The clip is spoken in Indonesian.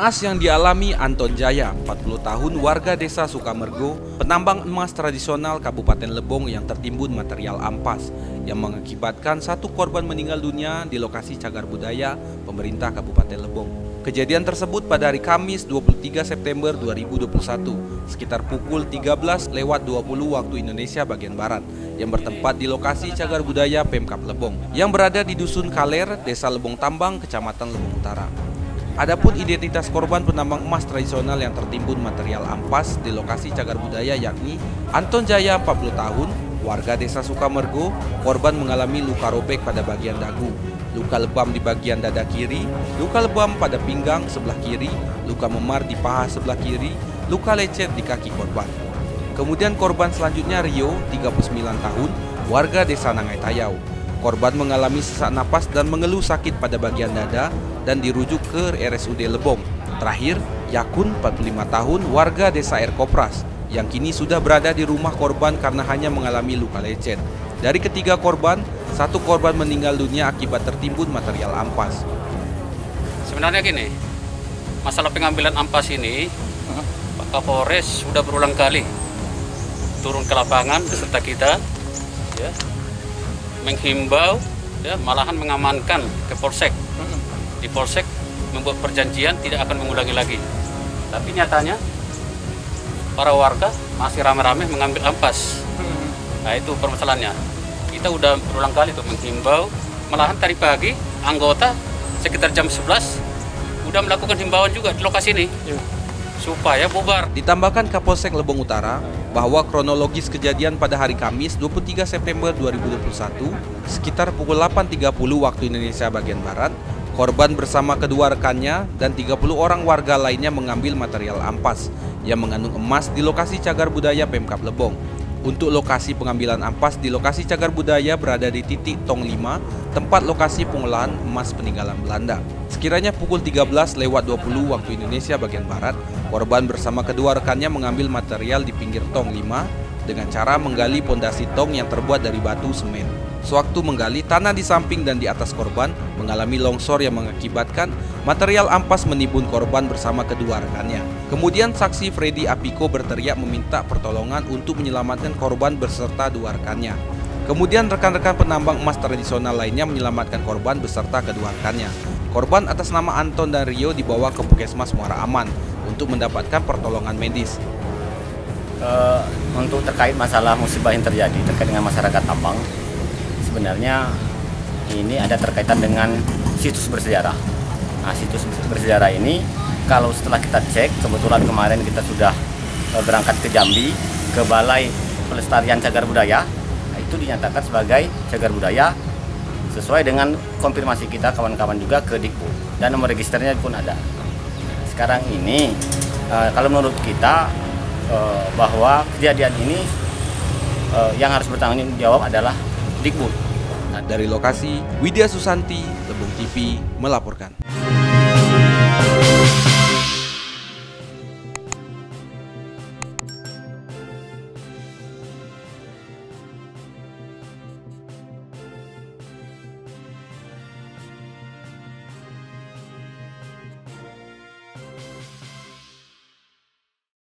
Naas yang dialami Anton Jaya, 40 tahun warga desa Sukamergo, penambang emas tradisional Kabupaten Lebong yang tertimbun material ampas yang mengakibatkan satu korban meninggal dunia di lokasi cagar budaya pemerintah Kabupaten Lebong. Kejadian tersebut pada hari Kamis 23 September 2021 sekitar pukul 13.20 waktu Indonesia bagian Barat yang bertempat di lokasi cagar budaya Pemkab Lebong yang berada di Dusun Kaler, Desa Lebong Tambang, Kecamatan Lebong Utara. Adapun identitas korban penambang emas tradisional yang tertimbun material ampas di lokasi cagar budaya yakni Anton Jaya, 40 tahun, warga desa Sukamergo. Korban mengalami luka robek pada bagian dagu, luka lebam di bagian dada kiri, luka lebam pada pinggang sebelah kiri, luka memar di paha sebelah kiri, luka lecet di kaki korban. Kemudian korban selanjutnya Rio, 39 tahun, warga desa Nangai Tayau. Korban mengalami sesak napas dan mengeluh sakit pada bagian dada dan dirujuk ke RSUD Lebong. Terakhir, Yakun, 45 tahun, warga desa Erkopras, yang kini sudah berada di rumah korban karena hanya mengalami luka lecet. Dari ketiga korban, satu korban meninggal dunia akibat tertimbun material ampas. Sebenarnya gini, masalah pengambilan ampas ini, Pak Kapolres sudah berulang kali turun ke lapangan beserta kita, ya, menghimbau, ya, malahan mengamankan ke Polsek. Di Polsek membuat perjanjian tidak akan mengulangi lagi. Tapi nyatanya para warga masih ramai-ramai mengambil ampas. Nah, itu permasalahannya. Kita udah berulang kali tuh menghimbau, malahan tadi pagi anggota sekitar jam 11 udah melakukan himbauan juga di lokasi ini supaya bubar. Ditambahkan Kapolsek Lebong Utara bahwa kronologis kejadian pada hari Kamis 23 September 2021 sekitar pukul 8.30 waktu Indonesia bagian Barat, korban bersama kedua rekannya dan 30 orang warga lainnya mengambil material ampas yang mengandung emas di lokasi cagar budaya Pemkab Lebong. Untuk lokasi pengambilan ampas di lokasi cagar budaya berada di titik Tong 5, tempat lokasi pengolahan emas peninggalan Belanda. Sekiranya pukul 13.20 waktu Indonesia bagian Barat, korban bersama kedua rekannya mengambil material di pinggir Tong 5 dengan cara menggali pondasi tong yang terbuat dari batu semen. Sewaktu menggali, tanah di samping dan di atas korban mengalami longsor yang mengakibatkan material ampas menimbun korban bersama kedua rekannya. Kemudian saksi Freddy Apiko berteriak meminta pertolongan untuk menyelamatkan korban beserta dua rekannya. Kemudian rekan-rekan penambang emas tradisional lainnya menyelamatkan korban beserta kedua rekannya. Korban atas nama Anton dan Rio dibawa ke Puskesmas Muara Aman untuk mendapatkan pertolongan medis. Untuk terkait masalah musibah yang terjadi terkait dengan masyarakat tambang, sebenarnya ini ada terkaitan dengan situs bersejarah. Nah, situs bersejarah ini kalau setelah kita cek, kebetulan kemarin kita sudah berangkat ke Jambi, ke Balai Pelestarian Cagar Budaya, nah, itu dinyatakan sebagai cagar budaya sesuai dengan konfirmasi kita kawan-kawan juga ke Dikbud dan nomor registernya pun ada. Sekarang ini kalau menurut kita bahwa kejadian ini yang harus bertanggung jawab adalah Dikbud. Dari lokasi, Widya Susanti, Lebong TV melaporkan.